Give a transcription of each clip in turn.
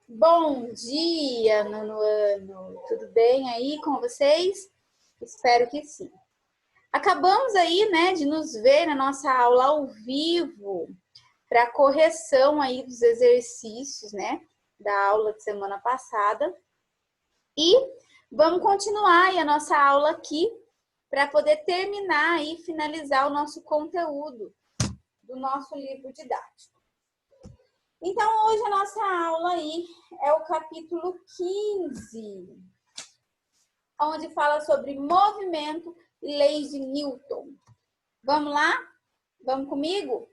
Bom dia, nono ano. Tudo bem aí com vocês? Espero que sim. Acabamos aí, né, de nos ver na nossa aula ao vivo para correção aí dos exercícios, né, da aula de semana passada. E vamos continuar aí a nossa aula aqui para poder terminar e finalizar o nosso conteúdo do nosso livro didático. Então, hoje a nossa aula aí é o capítulo 15, onde fala sobre movimento e leis de Newton. Vamos lá? Vamos comigo?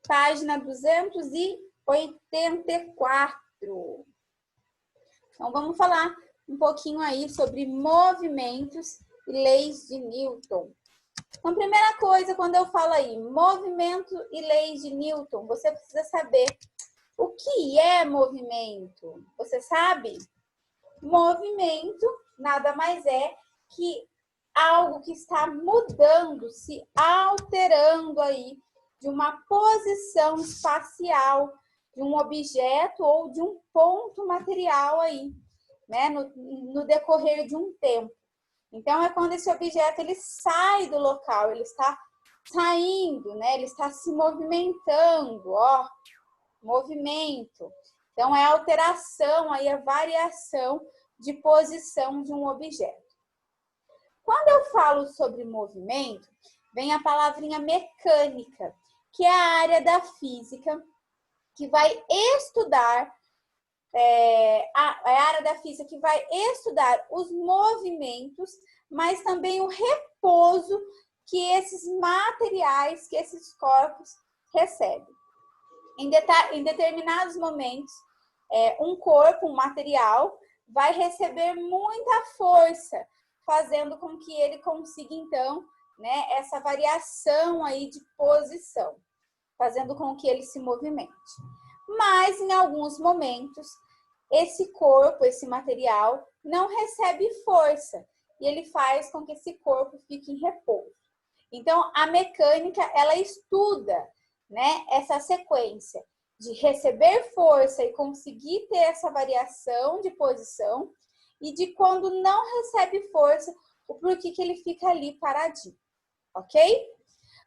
Página 284. Então, vamos falar um pouquinho aí sobre movimentos e leis de Newton. Então, primeira coisa, quando eu falo aí movimento e leis de Newton, você precisa saber o que é movimento. Você sabe? Movimento nada mais é que algo que está mudando, se alterando aí de uma posição espacial de um objeto ou de um ponto material aí, né, no decorrer de um tempo. Então, é quando esse objeto ele sai do local, ele está saindo, né, ele está se movimentando, ó, movimento. Então, é a alteração, aí a variação de posição de um objeto. Quando eu falo sobre movimento, vem a palavrinha mecânica, que é a área da física que vai estudar, a área da física que vai estudar os movimentos, mas também o repouso que esses materiais, que esses corpos recebem. Em determinados momentos, um corpo, um material, vai receber muita força, fazendo com que ele consiga, então, né, essa variação aí de posição, fazendo com que ele se movimente. Mas, em alguns momentos, esse corpo, esse material, não recebe força, e ele faz com que esse corpo fique em repouso. Então, a mecânica, ela estuda, né, essa sequência de receber força e conseguir ter essa variação de posição e de quando não recebe força, o porquê que ele fica ali paradinho, ok?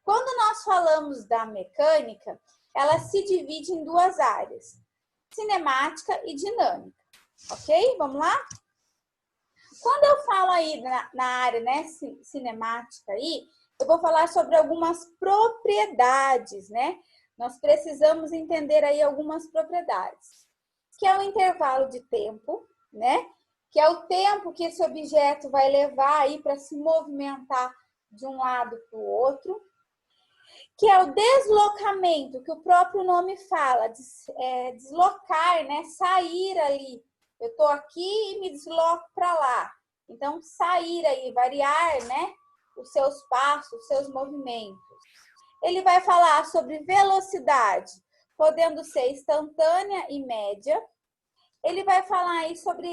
Quando nós falamos da mecânica, ela se divide em duas áreas, cinemática e dinâmica, ok? Vamos lá? Quando eu falo aí na área, né, cinemática aí, eu vou falar sobre algumas propriedades, né? Nós precisamos entender aí algumas propriedades, que é o intervalo de tempo, né? Que é o tempo que esse objeto vai levar aí para se movimentar de um lado para o outro, que é o deslocamento, que o próprio nome fala, deslocar, né? Sair ali. Eu estou aqui e me desloco para lá. Então, sair aí, variar, né? Os seus passos, os seus movimentos. Ele vai falar sobre velocidade, podendo ser instantânea e média. Ele vai falar aí sobre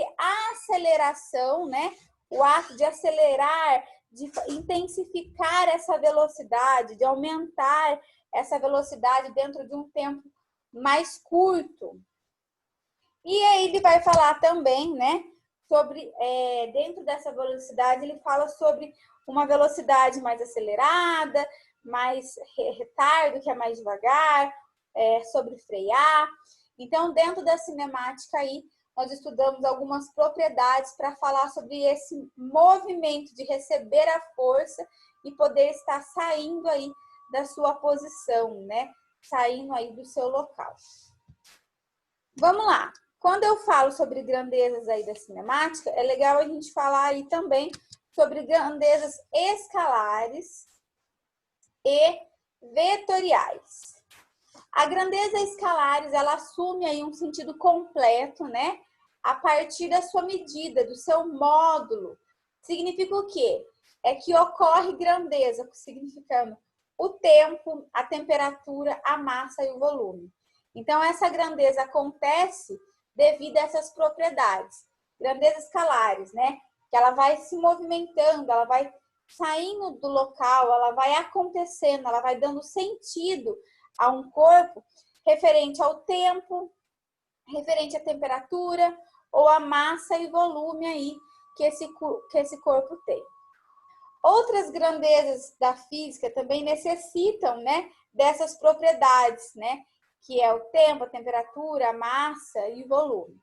aceleração, né? O ato de acelerar, de intensificar essa velocidade, de aumentar essa velocidade dentro de um tempo mais curto. E aí ele vai falar também, né? Sobre, dentro dessa velocidade, ele fala sobre uma velocidade mais acelerada, mais retardo, que é mais devagar, sobre frear. Então, dentro da cinemática aí, nós estudamos algumas propriedades para falar sobre esse movimento de receber a força e poder estar saindo aí da sua posição, né? Saindo aí do seu local. Vamos lá. Quando eu falo sobre grandezas aí da cinemática, é legal a gente falar aí também sobre grandezas escalares e vetoriais. A grandeza escalares, ela assume aí um sentido completo, né? A partir da sua medida, do seu módulo. Significa o quê? É que ocorre grandeza, significando o tempo, a temperatura, a massa e o volume. Então, essa grandeza acontece devido a essas propriedades. Grandezas escalares, né? Que ela vai se movimentando, ela vai saindo do local, ela vai acontecendo, ela vai dando sentido a um corpo referente ao tempo, referente à temperatura ou à massa e volume aí que esse corpo tem. Outras grandezas da física também necessitam, né, dessas propriedades, né, que é o tempo, a temperatura, a massa e o volume.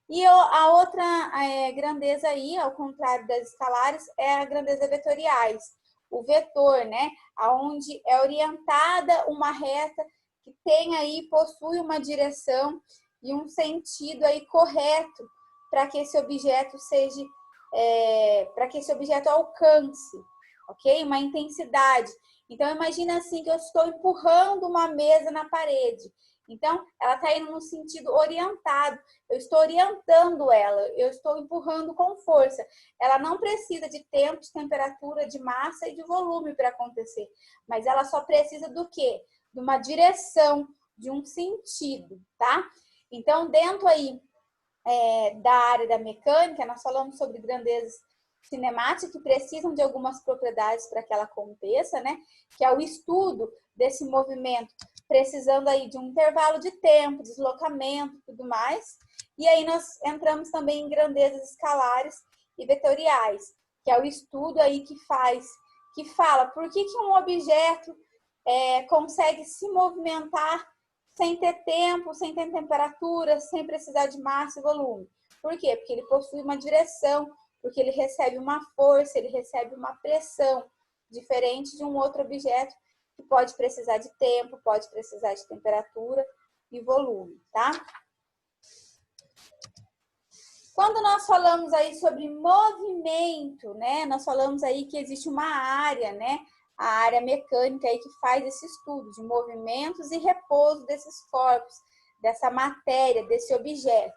E a outra grandeza aí, ao contrário das escalares, é a grandeza vetoriais. O vetor, né, aonde é orientada uma reta que tem aí, possui uma direção e um sentido aí correto para que esse objeto seja, para que esse objeto alcance, ok? Uma intensidade. Então, imagina assim que eu estou empurrando uma mesa na parede. Então, ela está indo no sentido orientado. Eu estou orientando ela, eu estou empurrando com força. Ela não precisa de tempo, de temperatura, de massa e de volume para acontecer. Mas ela só precisa do quê? De uma direção, de um sentido, tá? Então, dentro aí da área da mecânica, nós falamos sobre grandezas cinemáticas que precisam de algumas propriedades para que ela aconteça, né? Que é o estudo desse movimento, precisando aí de um intervalo de tempo, deslocamento, tudo mais. E aí nós entramos também em grandezas escalares e vetoriais, que é o estudo aí que fala por que um objeto consegue se movimentar sem ter tempo, sem ter temperatura, sem precisar de massa e volume. Por quê? Porque ele possui uma direção, porque ele recebe uma força, ele recebe uma pressão, diferente de um outro objeto que pode precisar de tempo, pode precisar de temperatura e volume, tá? Quando nós falamos aí sobre movimento, né? Nós falamos aí que existe uma área, né? A área mecânica aí que faz esse estudo de movimentos e repouso desses corpos, dessa matéria, desse objeto.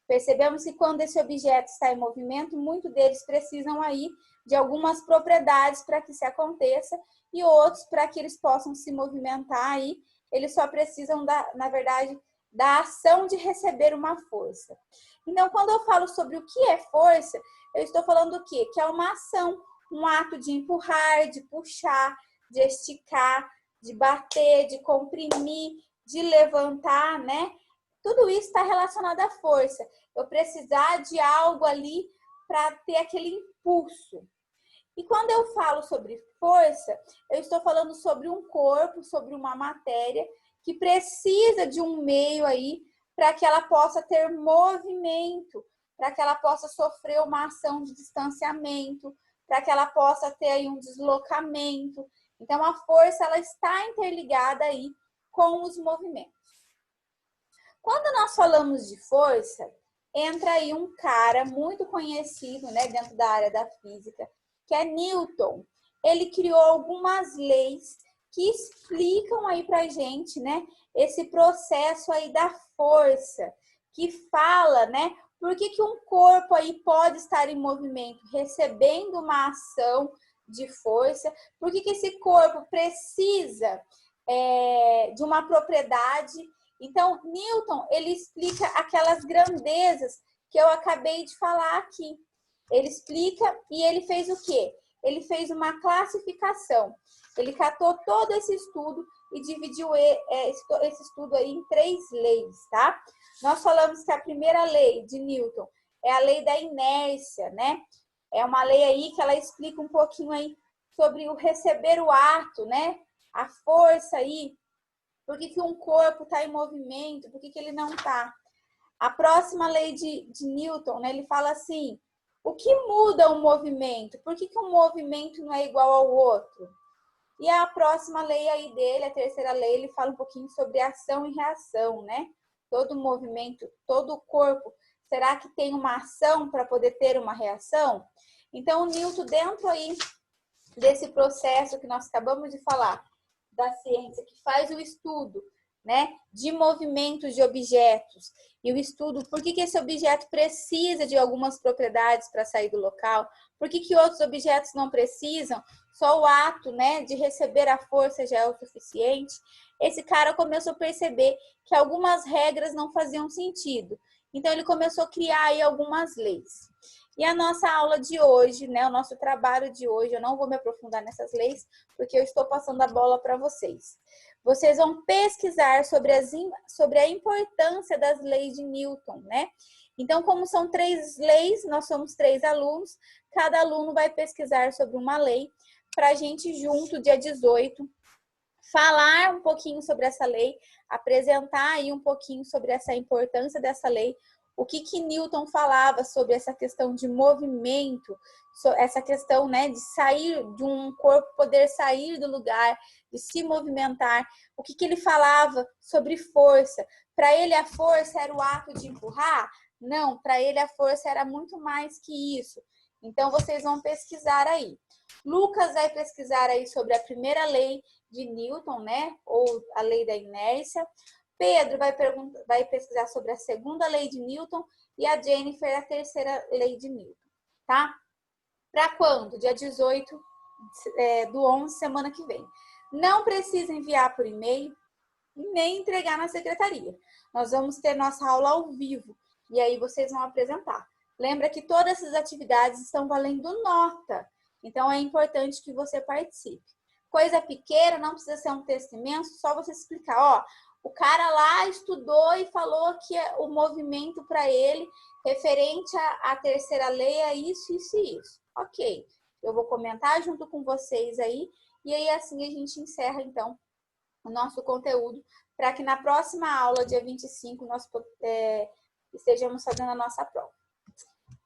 Percebemos que quando esse objeto está em movimento, muitos deles precisam aí de algumas propriedades para que isso aconteça e outros para que eles possam se movimentar aí, eles só precisam, na verdade, da ação de receber uma força. Então, quando eu falo sobre o que é força, eu estou falando do quê? Que é uma ação, um ato de empurrar, de puxar, de esticar, de bater, de comprimir, de levantar, né? Tudo isso está relacionado à força. Eu precisar de algo ali para ter aquele impulso. E quando eu falo sobre força, eu estou falando sobre um corpo, sobre uma matéria que precisa de um meio aí para que ela possa ter movimento, para que ela possa sofrer uma ação de distanciamento, para que ela possa ter aí um deslocamento. Então, a força ela está interligada aí com os movimentos. Quando nós falamos de força, entra aí um cara muito conhecido, né, dentro da área da física, que é Newton. Ele criou algumas leis que explicam aí pra gente, né, esse processo aí da força, que fala, né, por que um corpo aí pode estar em movimento, recebendo uma ação de força, por que esse corpo precisa de uma propriedade. Então, Newton, ele explica aquelas grandezas que eu acabei de falar aqui. Ele explica e ele fez o quê? Ele fez uma classificação. Ele catou todo esse estudo e dividiu esse estudo aí em 3 leis, tá? Nós falamos que a primeira lei de Newton é a lei da inércia, né? É uma lei aí que ela explica um pouquinho aí sobre o receber o ato, né? A força aí. Por que um corpo está em movimento? Por que ele não está? A próxima lei de Newton, né, ele fala assim, o que muda o movimento? Por que um movimento não é igual ao outro? E a próxima lei aí dele, a terceira lei, ele fala um pouquinho sobre ação e reação, né? Todo movimento, todo corpo, será que tem uma ação para poder ter uma reação? Então, o Newton, dentro aí desse processo que nós acabamos de falar, da ciência, que faz o estudo, né, de movimentos de objetos e o estudo por que esse objeto precisa de algumas propriedades para sair do local, por que outros objetos não precisam, só o ato, né, de receber a força já é o suficiente. Esse cara começou a perceber que algumas regras não faziam sentido. Então, ele começou a criar aí algumas leis. E a nossa aula de hoje, né, o nosso trabalho de hoje, eu não vou me aprofundar nessas leis, porque eu estou passando a bola para vocês. vocês vão pesquisar sobre a importância das leis de Newton, né? Então, como são 3 leis, nós somos 3 alunos, cada aluno vai pesquisar sobre uma lei para a gente junto, dia 18, falar um pouquinho sobre essa lei, apresentar aí um pouquinho sobre essa importância dessa lei, o que Newton falava sobre essa questão de movimento, essa questão, né, de sair de um corpo, poder sair do lugar, de se movimentar, o que ele falava sobre força. Para ele a força era o ato de empurrar? Não, para ele a força era muito mais que isso. Então vocês vão pesquisar aí. Lucas vai pesquisar aí sobre a primeira lei de Newton, né, ou a lei da inércia. Pedro vai pesquisar sobre a segunda lei de Newton e a Jennifer a terceira lei de Newton, tá? Para quando? Dia 18 do 11, semana que vem. Não precisa enviar por e-mail e nem entregar na secretaria. Nós vamos ter nossa aula ao vivo e aí vocês vão apresentar. Lembra que todas essas atividades estão valendo nota, então é importante que você participe. Coisa pequena, não precisa ser um texto imenso, só você explicar, ó, o cara lá estudou e falou que o movimento para ele, referente à terceira lei, é isso, isso e isso. Ok, eu vou comentar junto com vocês aí, e aí assim a gente encerra, então, o nosso conteúdo, para que na próxima aula, dia 25, nós estejamos fazendo a nossa prova.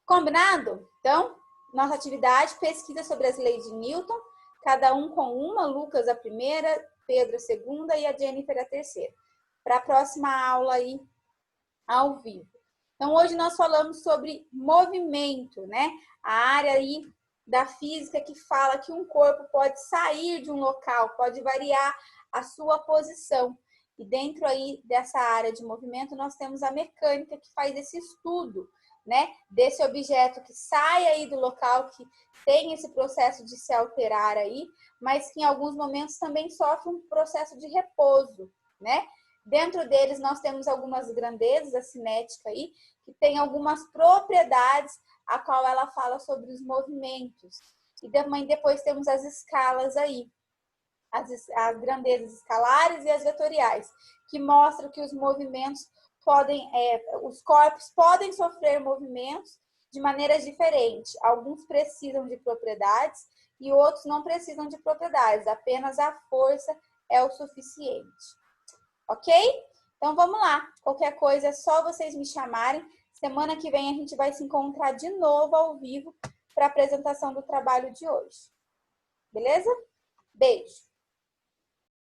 Combinado? Então, nossa atividade, pesquisa sobre as leis de Newton, cada um com uma, Lucas a primeira, Pedro a segunda e a Jennifer a terceira. Para a próxima aula aí, ao vivo. Então, hoje nós falamos sobre movimento, né? A área aí da física que fala que um corpo pode sair de um local, pode variar a sua posição. E dentro aí dessa área de movimento, nós temos a mecânica que faz esse estudo, né? Desse objeto que sai aí do local, que tem esse processo de se alterar aí, mas que em alguns momentos também sofre um processo de repouso, né? Dentro deles, nós temos algumas grandezas, a cinética aí, que tem algumas propriedades a qual ela fala sobre os movimentos. E também depois temos as escalas aí, as grandezas escalares e as vetoriais, que mostram que os movimentos podem, os corpos podem sofrer movimentos de maneiras diferentes. Alguns precisam de propriedades e outros não precisam de propriedades, apenas a força é o suficiente. Ok? Então vamos lá. Qualquer coisa é só vocês me chamarem. Semana que vem a gente vai se encontrar de novo ao vivo para a apresentação do trabalho de hoje. Beleza? Beijo!